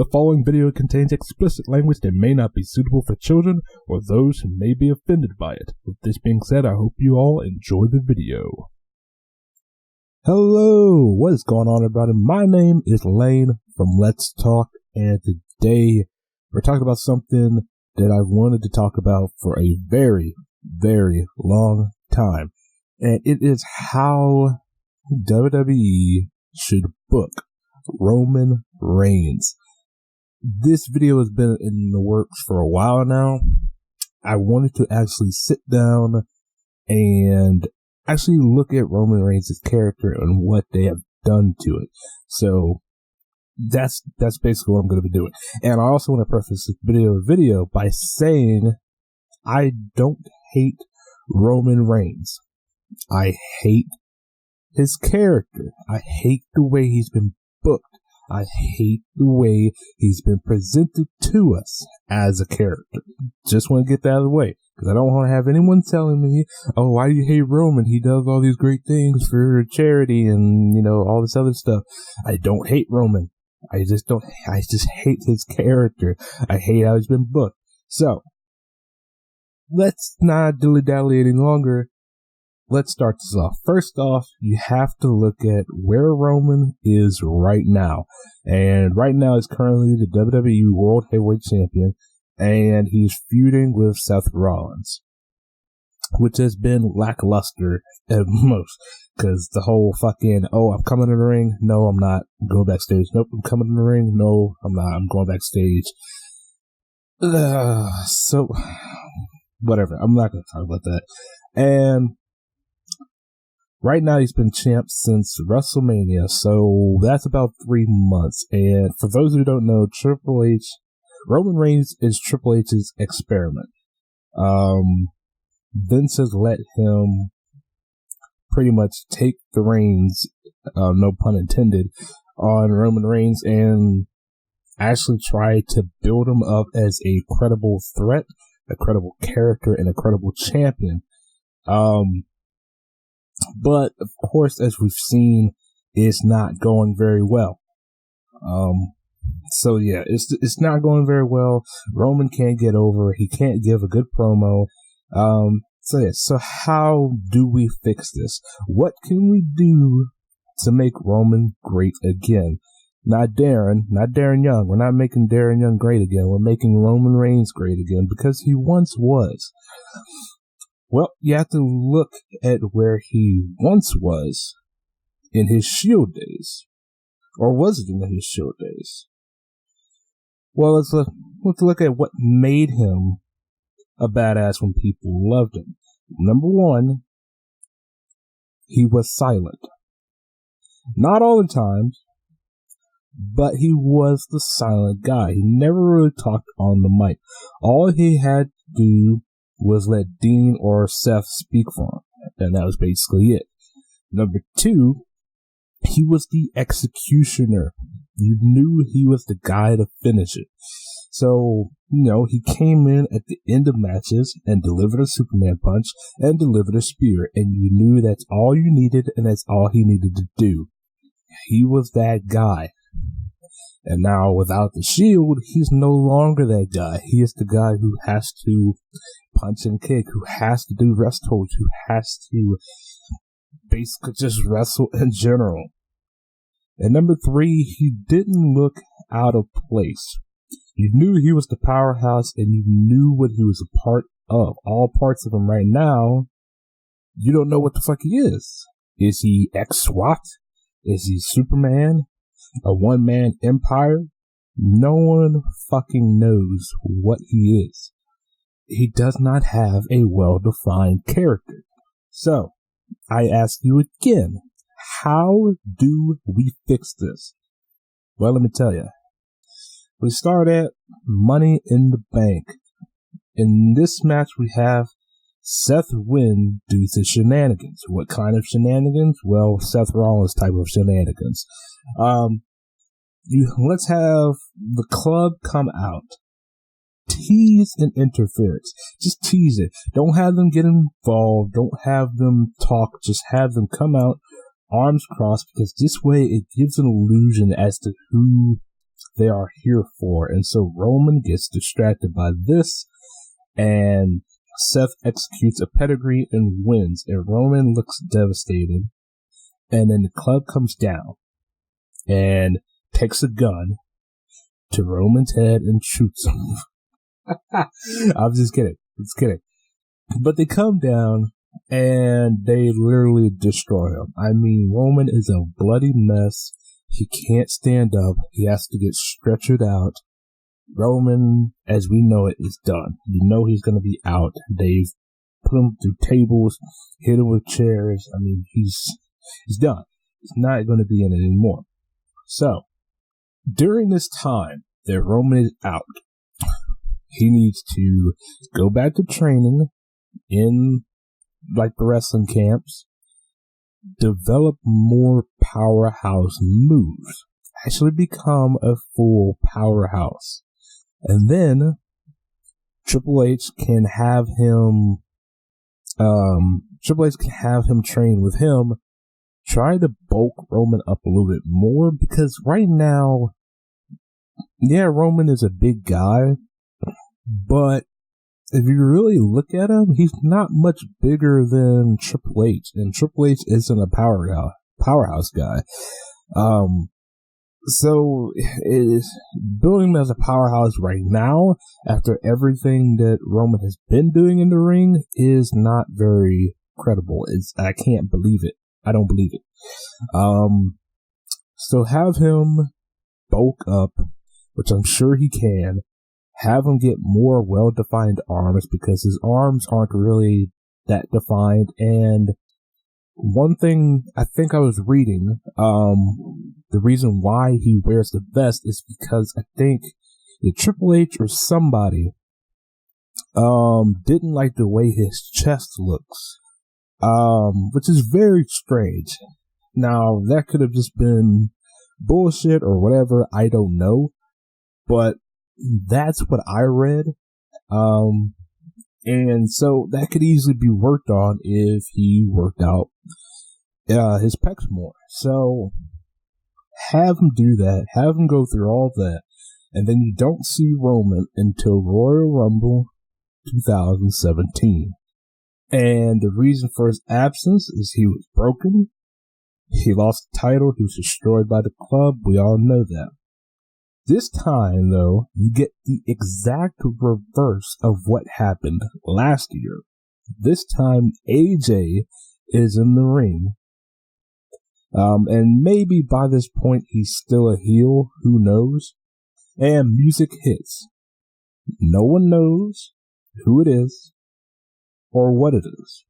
The following video contains explicit language that may not be suitable for children or those who may be offended by it. With this being said, I hope you all enjoy the video. Hello, what is going on, everybody? My name is Lane from Let's Talk, and today we're talking about something that I've wanted to talk about for a very, very long time. And it is how WWE should book Roman Reigns. This video has been in the works for a while now. I wanted to actually sit down and actually look at Roman Reigns' character and what they have done to it. So that's basically what I'm going to be doing. And I also want to preface this video by saying I don't hate Roman Reigns. I hate his character. I hate the way he's been booked. I hate the way he's been presented to us as a character. Just want to get that out of the way, because I don't want to have anyone telling me, oh, why do you hate Roman? He does all these great things for charity and, all this other stuff. I don't hate Roman. I just hate his character. I hate how he's been booked. So, let's not dilly-dally any longer. Let's start this off. First off, you have to look at where Roman is right now. And right now he's currently the WWE World Heavyweight Champion, and he's feuding with Seth Rollins, which has been lackluster at most, because the whole fucking, oh, I'm coming in the ring. No, I'm not. I'm going backstage. Nope, I'm coming in the ring. No, I'm not. I'm going backstage. So, whatever. I'm not going to talk about that. And right now, he's been champ since WrestleMania, so that's about 3 months. And for those who don't know, Roman Reigns is Triple H's experiment. Vince has let him pretty much take the reins, no pun intended, on Roman Reigns and actually try to build him up as a credible threat, a credible character, and a credible champion. But, of course, as we've seen, it's not going very well. So yeah, it's not going very well. Roman can't get over. He can't give a good promo. So how do we fix this? What can we do to make Roman great again? Not Darren Young. We're not making Darren Young great again. We're making Roman Reigns great again, because he once was. Well, you have to look at where he once was in his Shield days. Or was it in his Shield days? Well, let's look at what made him a badass when people loved him. Number one, he was silent. Not all the time, but he was the silent guy. He never really talked on the mic. All he had to do was let Dean or Seth speak for him, and that was basically it. Number two, he was the executioner. You knew he was the guy to finish it. So, he came in at the end of matches and delivered a Superman punch and delivered a spear, and you knew that's all you needed and that's all he needed to do. He was that guy. And now, without the Shield, he's no longer that guy. He is the guy who has to punch and kick, who has to do rest holds, who has to basically just wrestle in general. And number three, he didn't look out of place. You knew he was the powerhouse, and you knew what he was a part of. All parts of him right now, you don't know what the fuck he is. Is he ex-SWAT? Is he Superman? A one-man empire? No one fucking knows what he is. He does not have a well-defined character. So, I ask you again, how do we fix this? Well, let me tell you. We start at Money in the Bank. In this match, we have Seth win due to shenanigans. What kind of shenanigans? Well, Seth Rollins type of shenanigans. Let's have the club come out. Tease an interference. Just tease it. Don't have them get involved. Don't have them talk. Just have them come out, arms crossed, because this way it gives an illusion as to who they are here for. And so Roman gets distracted by this, and Seth executes a pedigree and wins, and Roman looks devastated. And then the club comes down and takes a gun to Roman's head and shoots him. I'm just kidding. But they come down and they literally destroy him. I mean, Roman is a bloody mess. He can't stand up. He has to get stretchered out. Roman, as we know it, is done. You know he's going to be out. They've put him through tables, hit him with chairs. I mean, he's done. He's not going to be in it anymore. So, during this time that Roman is out, he needs to go back to training in like the wrestling camps, develop more powerhouse moves, actually become a full powerhouse. And then Triple H can have him train with him, try to bulk Roman up a little bit more, because right now, yeah, Roman is a big guy, but if you really look at him, he's not much bigger than Triple H, and Triple H isn't a powerhouse guy. So building him as a powerhouse right now, after everything that Roman has been doing in the ring, is not very credible. I can't believe it. I don't believe it. So have him bulk up, which I'm sure he can. Have him get more well-defined arms, because his arms aren't really that defined. And one thing I think I was reading, the reason why he wears the vest is because I think the Triple H or somebody didn't like the way his chest looks, which is very strange. Now, that could have just been bullshit or whatever, I don't know, but that's what I read. And so that could easily be worked on if he worked out his pecs more. So have him do that, have him go through all that, and then you don't see Roman until Royal Rumble 2017. And the reason for his absence is he was broken, he lost the title, he was destroyed by the club, we all know that. This time, though, you get the exact reverse of what happened last year. This time, AJ is in the ring. And maybe by this point, he's still a heel. Who knows? And music hits. No one knows who it is or what it is,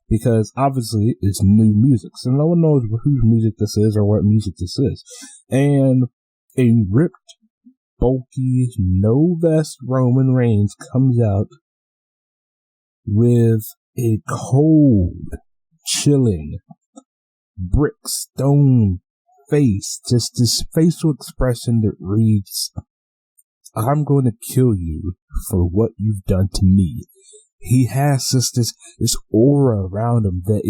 because obviously it's new music. So no one knows whose music this is or what music this is. And a ripped, bulky, no vest Roman Reigns comes out with a cold, chilling, brick stone face, just this facial expression that reads, "I'm going to kill you for what you've done to me." He has just this aura around him that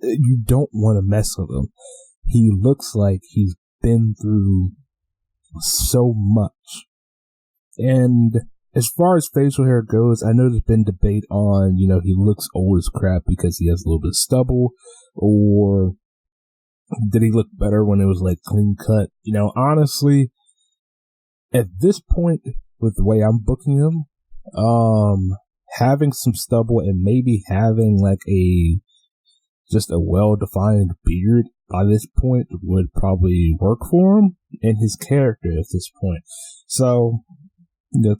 you don't want to mess with him. He looks like he's been through so much. And as far as facial hair goes, I know there's been debate on, he looks old as crap because he has a little bit of stubble, or did he look better when it was like clean cut? Honestly, at this point, with the way I'm booking him, having some stubble and maybe having like just a well-defined beard by this point would probably work for him and his character at this point. So,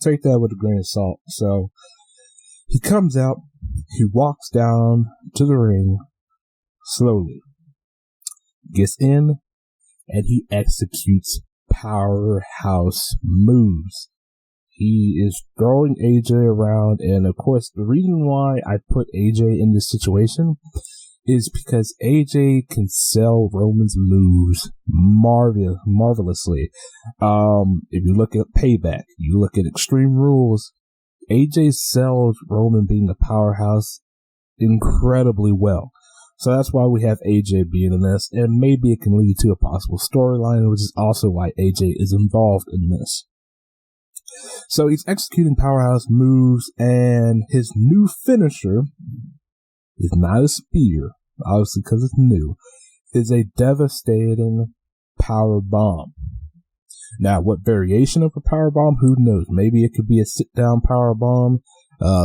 take that with a grain of salt. So, he comes out, he walks down to the ring slowly, gets in, and he executes powerhouse moves. He is throwing AJ around, and of course, the reason why I put AJ in this situation is because AJ can sell Roman's moves marvelously. If you look at Payback, you look at Extreme Rules, AJ sells Roman being a powerhouse incredibly well. So that's why we have AJ being in this, and maybe it can lead to a possible storyline, which is also why AJ is involved in this. So he's executing powerhouse moves, and his new finisher is not a spear, obviously because it's new, is a devastating power bomb. Now, what variation of a power bomb? Who knows? Maybe it could be a sit-down power bomb.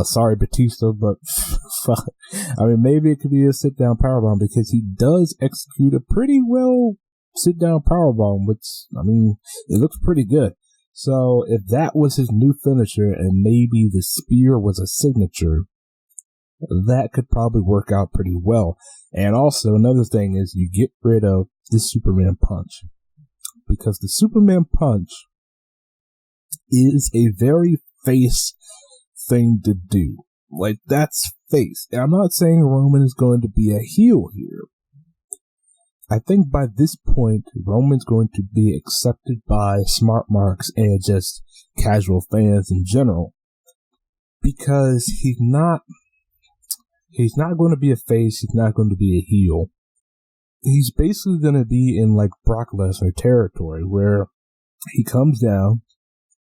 Sorry, Batista, but maybe it could be a sit-down power bomb because he does execute a pretty well sit-down power bomb, which, it looks pretty good. So if that was his new finisher and maybe the spear was a signature, that could probably work out pretty well. And also another thing is you get rid of the Superman punch, because the Superman punch is a very face thing to do. Like, that's face. And I'm not saying Roman is going to be a heel here. I think by this point, Roman's going to be accepted by smart marks and just casual fans in general, because he's not going to be a face. He's not going to be a heel. He's basically going to be in like Brock Lesnar territory, where he comes down,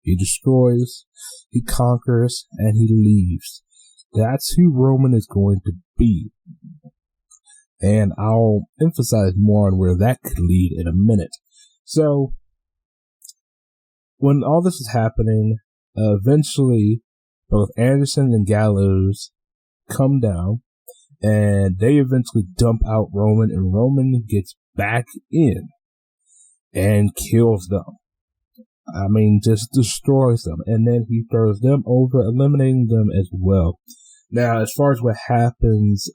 he destroys, he conquers, and he leaves. That's who Roman is going to be. And I'll emphasize more on where that could lead in a minute. So, when all this is happening, eventually both Anderson and Gallows come down, and they eventually dump out Roman, and Roman gets back in and kills them. Just destroys them, and then he throws them over, eliminating them as well. Now, as far as what happens,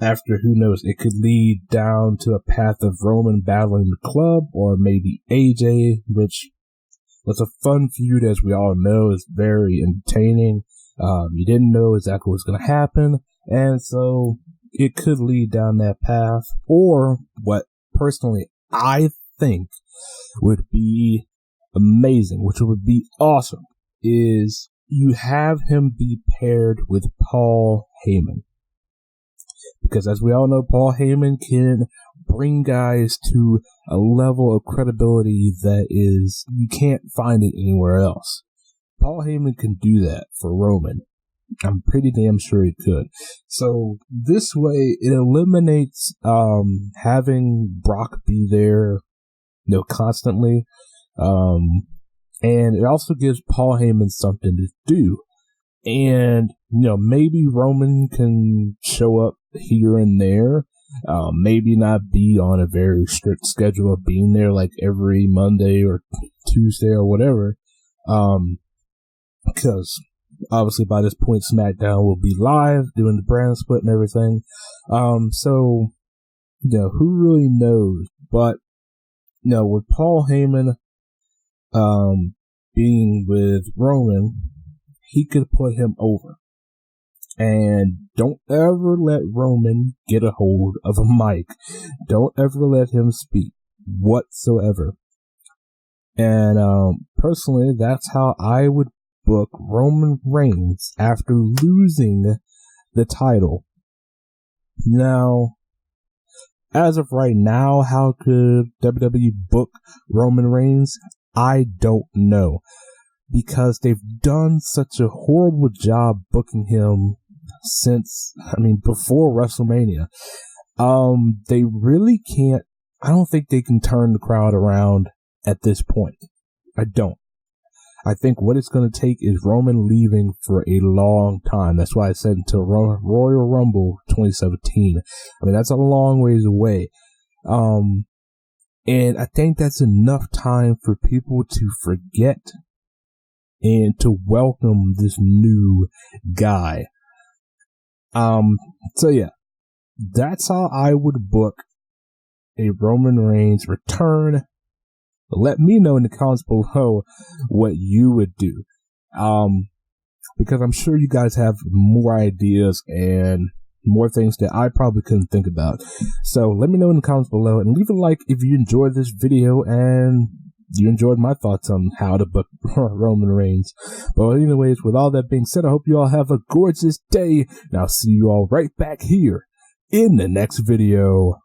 after, who knows, it could lead down to a path of Roman battling the club, or maybe AJ, which was a fun feud, as we all know, is very entertaining. You didn't know exactly what's going to happen, and so it could lead down that path. Or what personally I think would be amazing, which would be awesome, is you have him be paired with Paul Heyman. Because as we all know, Paul Heyman can bring guys to a level of credibility that is, you can't find it anywhere else. Paul Heyman can do that for Roman. I'm pretty damn sure he could. So this way, it eliminates having Brock be there, constantly. And it also gives Paul Heyman something to do. And, maybe Roman can show up here and there. Maybe not be on a very strict schedule of being there like every Monday or Tuesday or whatever. Because obviously by this point SmackDown will be live doing the brand split and everything. So, who really knows? But, with Paul Heyman being with Roman, he could put him over. And don't ever let Roman get a hold of a mic. Don't ever let him speak whatsoever. And personally, that's how I would book Roman Reigns after losing the title. Now, as of right now, how could WWE book Roman Reigns? I don't know. Because they've done such a horrible job booking him since, before WrestleMania. They really can't, I don't think they can turn the crowd around at this point. I don't. I think what it's going to take is Roman leaving for a long time. That's why I said until Royal Rumble 2017. That's a long ways away. And I think that's enough time for people to forget and to welcome this new guy. So yeah, that's how I would book a Roman Reigns return. Let me know in the comments below what you would do. Because I'm sure you guys have more ideas and more things that I probably couldn't think about. So let me know in the comments below and leave a like if you enjoyed this video, and you enjoyed my thoughts on how to book Roman Reigns. But anyways, with all that being said, I hope you all have a gorgeous day, and I'll see you all right back here in the next video.